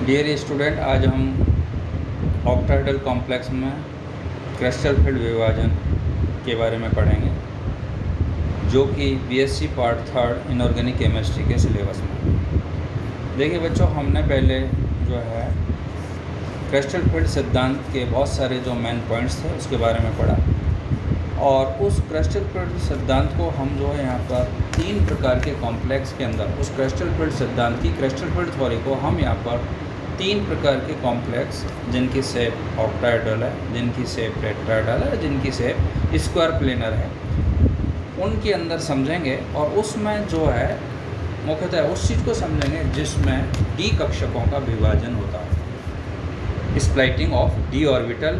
Dear student, आज हम octahedral complex में क्रिस्टल फील्ड विभाजन के बारे में पढ़ेंगे, जो कि बीएससी पार्ट 3 इनऑर्गेनिक केमिस्ट्री के सिलेबस में। देखिए बच्चों, हमने पहले जो है क्रिस्टल फील्ड सिद्धांत के बहुत सारे जो मेन पॉइंट्स थे उसके बारे में पढ़ा, और उस क्रिस्टल फील्ड सिद्धांत को हम जो है यहाँ पर 3 प्रकार के कॉम्प्लेक्स के अंदर उस क्रिस्टल फील्ड सिद्धांत की क्रिस्टल फील्ड थ्योरी को हम यहाँ पर 3 प्रकार के कॉम्प्लेक्स, जिनकी शेप ऑक्टाहेड्रल है, जिनकी शेप टेट्राहेड्रल है, जिनकी शेप स्क्वायर प्लेनर है, उनके अंदर समझेंगे। और उसमें जो है मुख्यतः उस चीज़ को समझेंगे जिसमें डी कक्षकों का विभाजन होता है। स्प्लाइटिंग ऑफ डी ऑर्बिटल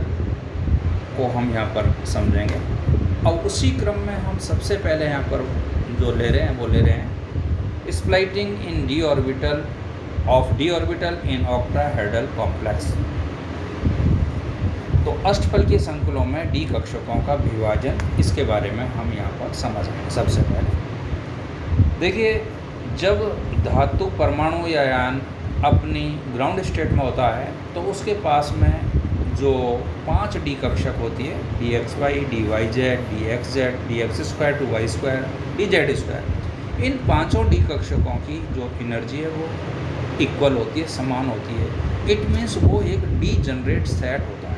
को हम यहाँ पर समझेंगे। और उसी क्रम में हम सबसे पहले यहाँ पर जो ले रहे हैं वो ले रहे हैं splitting in d orbital of D orbital in octahedral complex. तो अष्टफल के संकुलों में डी कक्षकों का विभाजन, इसके बारे में हम यहाँ पर समझेंगे। सबसे पहले देखिए, जब धातु परमाणु या आयन अपनी ग्राउंड स्टेट में होता है तो उसके पास में जो 5 डी कक्षक होती है, D x Y, D Y Z, d x z, d x square to y square, d z square, इन 5 डी कक्षकों की जो एनर्जी है वो इक्वल होती है, समान होती है। इट मीन्स वो एक डी जनरेट सेट होता है।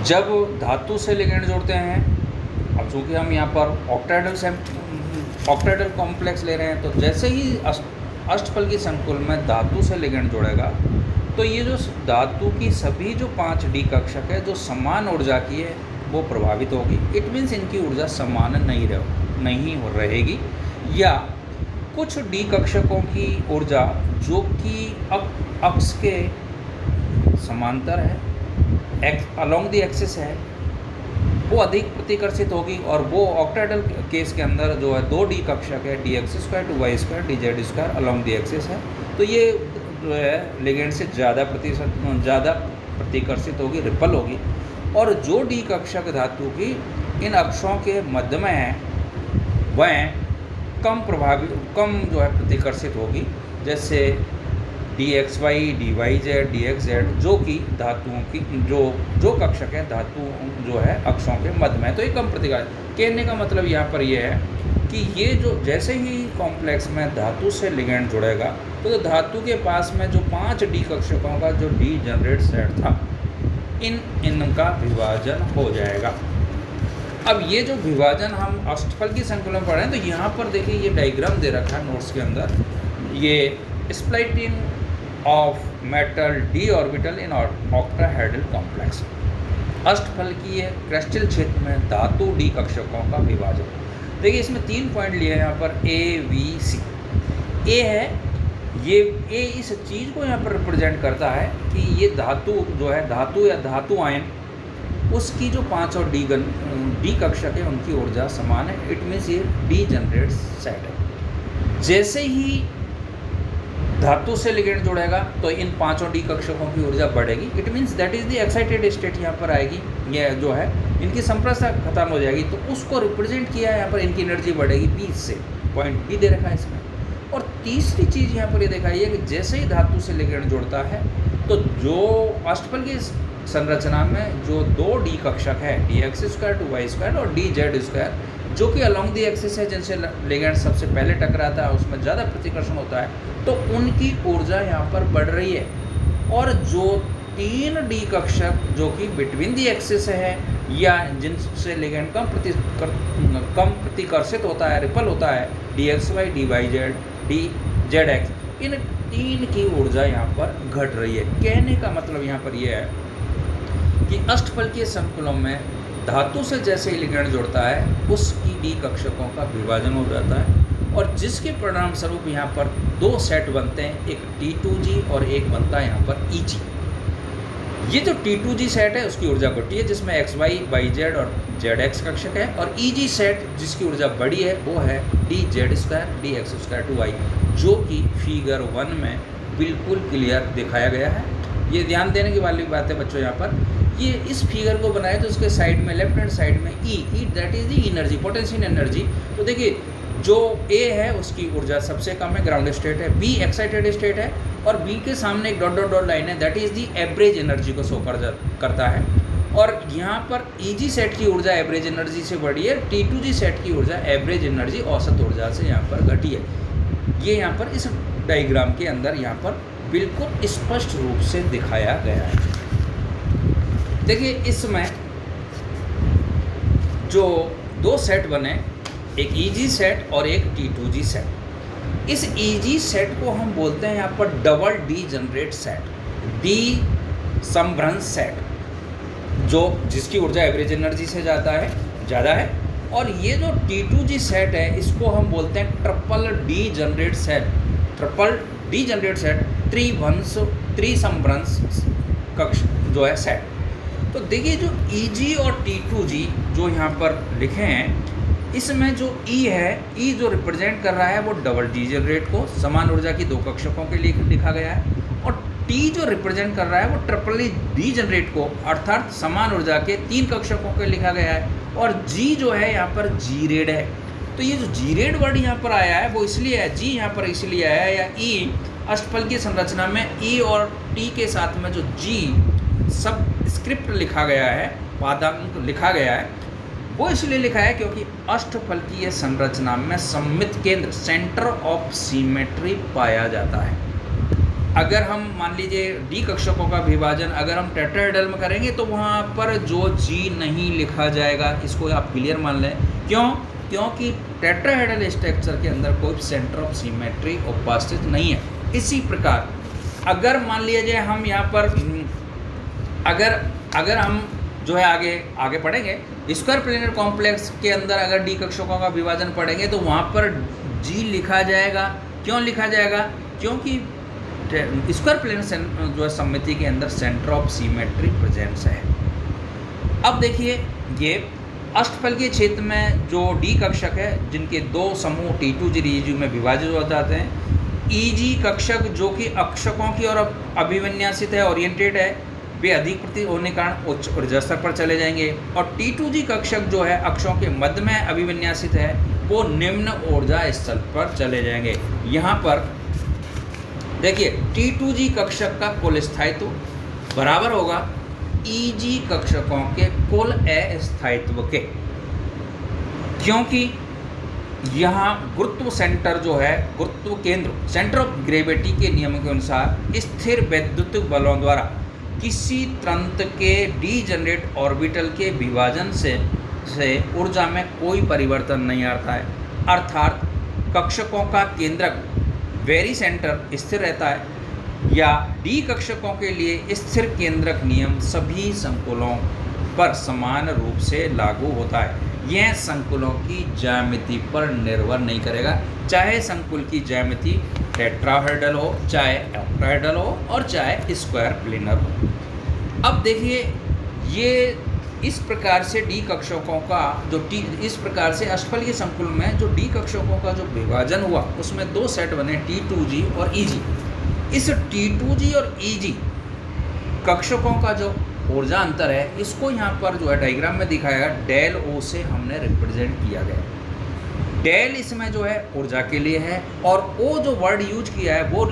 जब धातु से लिगेंड जोड़ते हैं, अब चूँकि हम यहाँ पर ऑक्टाहेड्रल कॉम्प्लेक्स ले रहे हैं, तो जैसे ही अष्टफल की संकुल में धातु से लिगेंड जोड़ेगा तो ये जो धातु की सभी जो 5 डी कक्षक है जो समान ऊर्जा की है वो प्रभावित होगी। इट मीन्स इनकी ऊर्जा समान नहीं रहेगी, या कुछ डी कक्षकों की ऊर्जा जो कि अक्ष के समांतर है, अलोंग द एक्सिस है, वो अधिक प्रतिकर्षित होगी। और वो ऑक्टाहेड्रल केस के अंदर जो है 2 डी कक्षक है, D x square to y square, d z square along the axis है, तो ये जो है लिगेंड से ज़्यादा प्रतिकर्षित होगी, रिपल होगी। और जो डी कक्षक धातु की इन अक्षों के मध्य में है वह कम जो है प्रतिकर्षित होगी, जैसे d x Y, D Y Z, d x z, जो कि धातुओं की जो कक्षक है धातु जो है अक्षों के मध्य में है, तो ये कम प्रतिकर्षित। कहने का मतलब यहाँ पर ये है कि ये जो जैसे ही कॉम्प्लेक्स में धातु से लिगेंड जुड़ेगा तो धातु के पास में जो 5 डी कक्षकों का जो डी जनरेट सेट था, इनका विभाजन हो जाएगा। अब ये जो विभाजन हम अष्टफल की संकुल में पढ़ रहे हैं, तो यहाँ पर देखिए ये डायग्राम दे रखा है नोट्स के अंदर, ये splitting of metal D orbital in octahedral complex. अष्टफल की ये क्रिस्टल क्षेत्र में धातु डी कक्षकों का विभाजन। देखिए इसमें 3 पॉइंट लिए हैं यहाँ पर, ए बी सी। ए है, ये ए इस चीज़ को यहाँ पर रिप्रेजेंट करता है कि ये धातु जो है, धातु या धातु आयन, उसकी जो 5 और डी कक्षक है उनकी ऊर्जा समान है। इट मीन्स ये डी जनरेट सेट है। जैसे ही धातु से लिगेंड जुड़ेगा तो इन 5 डी कक्षकों की ऊर्जा बढ़ेगी। It means that is the excited state यहाँ पर आएगी, ये जो है इनकी संप्रस्था खत्म हो जाएगी, तो उसको रिप्रेजेंट किया है यहाँ पर, इनकी एनर्जी बढ़ेगी 20 से। पॉइंट बी दे रखा है इसमें। और तीसरी चीज़ यहाँ पर ये दिखाई है कि जैसे ही धातु से लिगेंड जुड़ता है तो जो अष्टफल की संरचना में जो 2 डी कक्षक है, D x square to y square और डी जेड स्क्वायर, जो कि अलोंग द एक्सिस है, जिनसे लिगेंड सबसे पहले टकराता है, उसमें ज़्यादा प्रतिकर्षण होता है, तो उनकी ऊर्जा यहाँ पर बढ़ रही है। और जो 3 डी कक्षक जो कि बिटवीन द एक्सिस है या जिनसे लिगेंड कम प्रतिकर्षित होता है, रिपल होता है, D x Y, D Y Z, D Z X, इन 3 की ऊर्जा यहाँ पर घट रही है। कहने का मतलब यहाँ पर यह है कि अष्टफल के संकुलों में धातु से जैसे ही लिगेंड जुड़ता है उसकी डी कक्षकों का विभाजन हो जाता है, और जिसके परिणाम स्वरूप यहाँ पर 2 सेट बनते हैं, एक T2G और एक बनता है यहाँ पर EG। ये जो T2G सेट है उसकी ऊर्जा घटी है, जिसमें XY, YZ और ZX कक्षक है, और EG सेट जिसकी ऊर्जा बढ़ी है वो है DZ square, DX square to y, जो कि फिगर 1 में बिल्कुल क्लियर दिखाया गया है। ये ध्यान देने की वाली बात है बच्चों, यहाँ पर ये इस फिगर को बनाए तो उसके साइड में, लेफ्ट हैंड साइड में E that is the energy, potential energy. तो देखिए जो ए है उसकी ऊर्जा सबसे कम है, ग्राउंड स्टेट है, बी एक्साइटेड स्टेट है, और बी के सामने एक डॉट डॉट डॉट लाइन है, that is the average energy को शो करता है। और यहाँ पर ईजी सेट की ऊर्जा एवरेज एनर्जी से बढ़ी है, T2G सेट की ऊर्जा एवरेज एनर्जी औसत ऊर्जा से यहाँ पर घटी है। ये यहाँ पर इस डायग्राम के अंदर यहाँ पर बिल्कुल स्पष्ट रूप से दिखाया गया है। देखिए इसमें जो दो सेट बने, एक ईजी सेट और एक T2G सेट। इस ईजी सेट को हम बोलते हैं यहाँ पर डबल डी जनरेट सेट, डी संभ्रंश सेट, जो जिसकी ऊर्जा एवरेज एनर्जी से ज़्यादा है। और ये जो T2G सेट है इसको हम बोलते हैं ट्रिपल डी जनरेट सेट, त्रिसंभ्रंश कक्ष जो है सेट। तो देखिए जो EG और T2G जो यहाँ पर लिखे हैं, इसमें जो E है, E जो रिप्रेजेंट कर रहा है वो डबल डी जनरेट को समान ऊर्जा की दो कक्षकों के लिए लिखा गया है, और T जो रिप्रेजेंट कर रहा है वो ट्रिपल डी जनरेट को अर्थात समान ऊर्जा के तीन कक्षकों के लिखा गया है, और G जो है यहाँ पर G रेड है। तो ये जो G रेड वर्ड यहाँ पर आया है वो इसलिए है, G यहाँ पर इसलिए आया है, या E अष्टफल की संरचना में E और T के साथ में जो G सब स्क्रिप्ट लिखा गया है, पादांक लिखा गया है, वो इसलिए लिखा है क्योंकि अष्टफल की संरचना में सममित केंद्र, सेंटर ऑफ सिमेट्री पाया जाता है। अगर हम मान लीजिए डी कक्षकों का विभाजन अगर हम टेट्राहेड्रल में करेंगे तो वहाँ पर जो G नहीं लिखा जाएगा, इसको आप क्लियर मान लें। क्यों? क्योंकि टेट्राहेड्रल स्ट्रक्चर के अंदर कोई सेंटर ऑफ सिमेट्री उपस्थित नहीं है। इसी प्रकार अगर मान लीजिए हम यहाँ पर अगर हम जो है आगे पढ़ेंगे, स्क्वायर प्लेनर कॉम्प्लेक्स के अंदर अगर डी कक्षकों का विभाजन पढ़ेंगे तो वहाँ पर G लिखा जाएगा। क्यों लिखा जाएगा? क्योंकि स्क्वायर प्लेनर जो है सममिति के अंदर सेंटर ऑफ सिमेट्री प्रेजेंस है। अब देखिए ये अष्टफल के क्षेत्र में जो डी कक्षक है जिनके दो समूह T2G EG में विभाजित हो जाते हैं। EG कक्षक जो कि अक्षकों की ओर अभिविन्यासित है, ओरिएंटेड है, वे अधिक प्रतीत होने के कारण उच्च ऊर्जा स्तर पर चले जाएंगे, और T2G कक्षक जो है अक्षों के मध्य में अभिविन्यासित है, वो निम्न ऊर्जा स्तर पर चले जाएंगे। यहाँ पर देखिए T2G कक्षक का कुल स्थायित्व बराबर होगा EG कक्षकों के कुल अस्थायित्व के, क्योंकि यहाँ गुरुत्व सेंटर जो है, गुरुत्व केंद्र, सेंटर ऑफ ग्रेविटी के नियम के अनुसार स्थिर वैद्युतिक बलों द्वारा किसी तंत्र के डी जनरेट ऑर्बिटल के विभाजन से ऊर्जा में कोई परिवर्तन नहीं आता है, अर्थात कक्षकों का केंद्रक वेरी सेंटर स्थिर रहता है, या डी कक्षकों के लिए स्थिर केंद्रक नियम सभी संकुलों पर समान रूप से लागू होता है। यह संकुलों की ज्यामिति पर निर्भर नहीं करेगा, चाहे संकुल की ज्यामिति टेट्राहेड्रल हो, चाहे ऑक्टाहेड्रल हो, और चाहे स्क्वायर प्लेनर हो। अब देखिए ये इस प्रकार से डी कक्षकों का जो इस प्रकार से अष्टफल के संकुल में जो डी कक्षकों का जो विभाजन हुआ उसमें दो सेट बने, T2G और EG। इस T2G और EG कक्षकों का जो ऊर्जा अंतर है इसको यहाँ पर जो है डायग्राम में दिखाया गया, डेल O से हमने रिप्रेजेंट किया गया। डेल इसमें जो है ऊर्जा के लिए है, और O जो वर्ड यूज किया है वो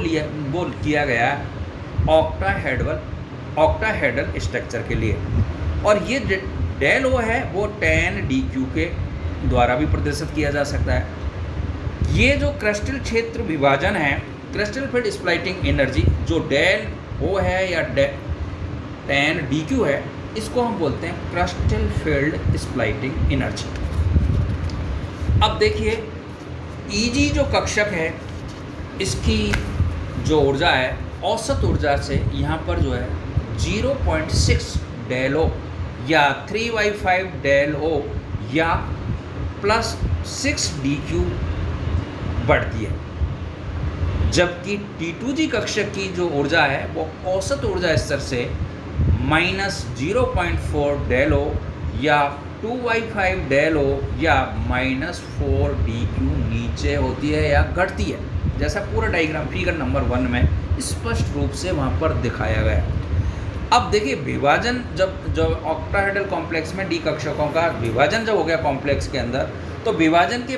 किया गया है ऑक्टाहेड्रल स्ट्रक्चर के लिए, और ये डेल O है वो tan dq के द्वारा भी प्रदर्शित किया जा सकता है। ये जो क्रिस्टल क्षेत्र विभाजन है, क्रिस्टल फील्ड स्प्लाइटिंग एनर्जी जो डेल O है या tan dq है, इसको हम बोलते हैं क्रिस्टल फील्ड स्प्लाइटिंग एनर्जी। अब देखिए EG जो कक्षक है इसकी जो ऊर्जा है औसत ऊर्जा से यहाँ पर जो है 0.6 डेल O या 3/5 डेल O या +6 dq बढ़ती है, जबकि T2G कक्षक की जो ऊर्जा है वो औसत ऊर्जा स्तर से -0.4 डेल O या 2/5 डेल O या -4 dq नीचे होती है या घटती है, जैसा पूरा डायग्राम फिगर नंबर 1 में स्पष्ट रूप से वहाँ पर दिखाया गया। अब देखिए विभाजन जब ऑक्टाहेड्रल कॉम्प्लेक्स में डी कक्षकों का विभाजन जब हो गया कॉम्प्लेक्स के अंदर, तो विभाजन के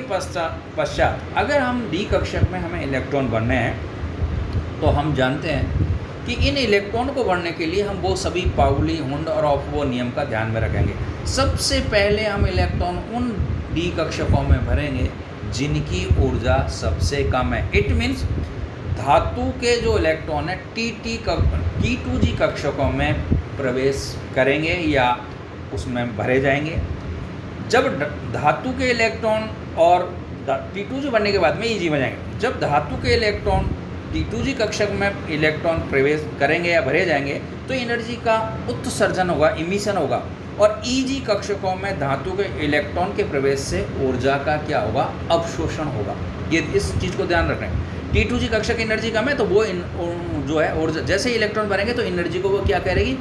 पश्चात अगर हम डी कक्षक में हमें इलेक्ट्रॉन भरने हैं तो हम जानते हैं कि इन इलेक्ट्रॉन को भरने के लिए हम वो सभी पाउली, हुंड और ऑफबो नियम का ध्यान में रखेंगे। सबसे पहले हम इलेक्ट्रॉन उन डी कक्षकों में भरेंगे जिनकी ऊर्जा सबसे कम है। इट मीन्स धातु के जो इलेक्ट्रॉन है T2G कक्षकों में प्रवेश करेंगे या उसमें भरे जाएंगे। जब धातु के इलेक्ट्रॉन और T2G बनने के बाद में EG बन जब धातु के इलेक्ट्रॉन T2G कक्षक में इलेक्ट्रॉन प्रवेश करेंगे या भरे जाएंगे तो एनर्जी का उत्सर्जन होगा, इमिशन होगा। और EG कक्षकों में धातु के इलेक्ट्रॉन के प्रवेश से ऊर्जा का क्या होगा, अवशोषण होगा। ये इस चीज़ को ध्यान रखें। T2G कक्षक एनर्जी कम है तो वो जो है ऊर्जा, जैसे ही इलेक्ट्रॉन भरेंगे तो एनर्जी को वो क्या करेगी,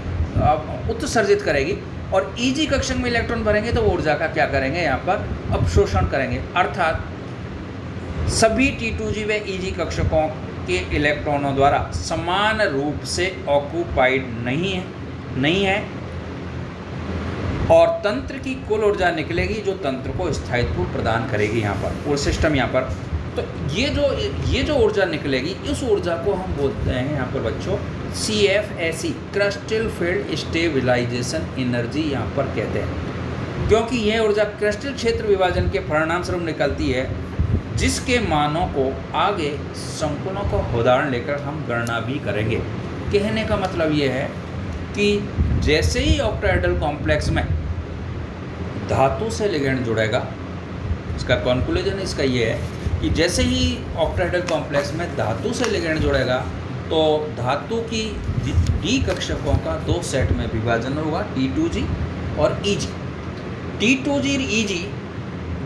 उत्सर्जित करेगी। और EG कक्षक में इलेक्ट्रॉन भरेंगे तो वो ऊर्जा का क्या करेंगे, यहाँ पर अवशोषण करेंगे। अर्थात सभी T2G व EG कक्षकों के इलेक्ट्रॉनों द्वारा समान रूप से ऑक्यूपाइड नहीं है और तंत्र की कुल ऊर्जा निकलेगी जो तंत्र को स्थायित्व प्रदान करेगी यहाँ पर, और सिस्टम यहाँ पर। तो ये जो ऊर्जा निकलेगी, इस ऊर्जा को हम बोलते हैं यहाँ पर बच्चों CFSE, crystal field stabilisation energy यहाँ पर कहते हैं। क्योंकि यह ऊर्जा क्रिस्टल क्षेत्र विभाजन के परिणाम स्वरूप निकलती है, जिसके मानों को आगे संकुलों का उदाहरण लेकर हम गणना भी करेंगे। कहने का मतलब ये है कि जैसे ही ऑक्टाहेड्रल कॉम्प्लेक्स में धातु से लिगेंड जुड़ेगा, इसका कॉन्क्लूजन इसका ये है कि जैसे ही ऑक्टाहेड्रल कॉम्प्लेक्स में धातु से लिगेंड जुड़ेगा तो धातु की डी कक्षकों का दो सेट में विभाजन होगा, T2G और EG। T2G और EG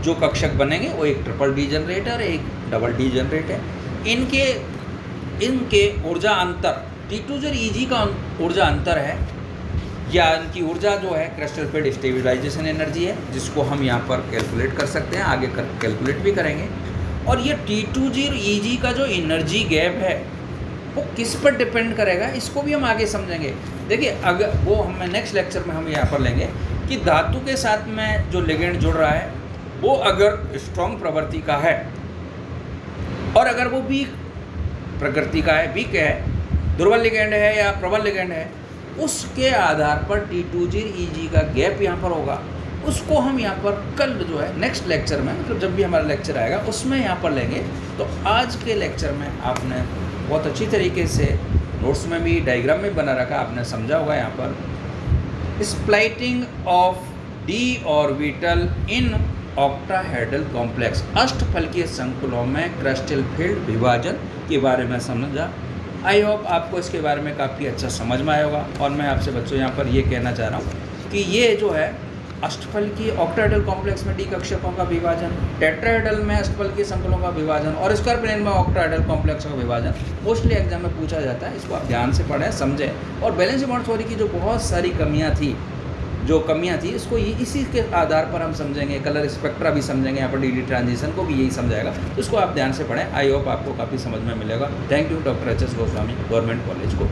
जो कक्षक बनेंगे वो एक ट्रिपल डी जनरेटर, एक डबल डी जनरेटर। इनके ऊर्जा अंतर, T2G और EG का ऊर्जा अंतर है, या इनकी ऊर्जा जो है क्रिस्टल फील्ड स्टेबिलाइजेशन एनर्जी है, जिसको हम यहाँ पर कैलकुलेट कर सकते हैं, आगे कैलकुलेट भी करेंगे। और ये T2G और EG का जो एनर्जी गैप है वो किस पर डिपेंड करेगा, इसको भी हम आगे समझेंगे। देखिए, अगर वो हम नेक्स्ट लेक्चर में हम यहाँ पर लेंगे कि धातु के साथ में जो लिगेंड जुड़ रहा है वो अगर स्ट्रॉन्ग प्रवृत्ति का है और अगर वो वीक प्रकृति का है, वीक है, दुर्बल लिगेंड है या प्रबल लिगेंड है, उसके आधार पर T2G और EG का गैप यहाँ पर होगा। उसको हम यहाँ पर कल जो है नेक्स्ट लेक्चर में, मतलब जब भी हमारा लेक्चर आएगा उसमें यहाँ पर लेंगे। तो आज के लेक्चर में आपने बहुत अच्छी तरीके से नोट्स में भी, डायग्राम में बना रखा, आपने समझा होगा यहाँ पर splitting of D orbital in octahedral complex, अष्टफलकीय संकुलों में क्रिस्टल फील्ड विभाजन के बारे में समझा। आई होप आपको इसके बारे में काफ़ी अच्छा समझ में आया होगा। और मैं आपसे बच्चों यहाँ पर ये कहना चाह रहा हूँ कि ये जो है अष्टफलकीय ऑक्टाहेड्रल कॉम्प्लेक्स में डी कक्षकों का विभाजन, टेट्राहेड्रल में अष्टफलकीय संकुलों का विभाजन और स्क्वायर प्लेन में ऑक्टाहेड्रल कॉम्प्लेक्स का विभाजन मोस्टली एग्जाम में पूछा जाता है। इसको आप ध्यान से पढ़ें, समझें। और बैलेंस बॉन्ड थ्योरी की जो बहुत सारी कमियाँ थी इसको इसी के आधार पर हम समझेंगे। कलर स्पेक्ट्रा भी समझेंगे, यहाँ पर डी ट्रांजिशन को भी यही समझाएगा। तो इसको आप ध्यान से पढ़ें। आई होप आपको काफ़ी समझ में मिलेगा। Thank you doctor HS Goswami, government college को।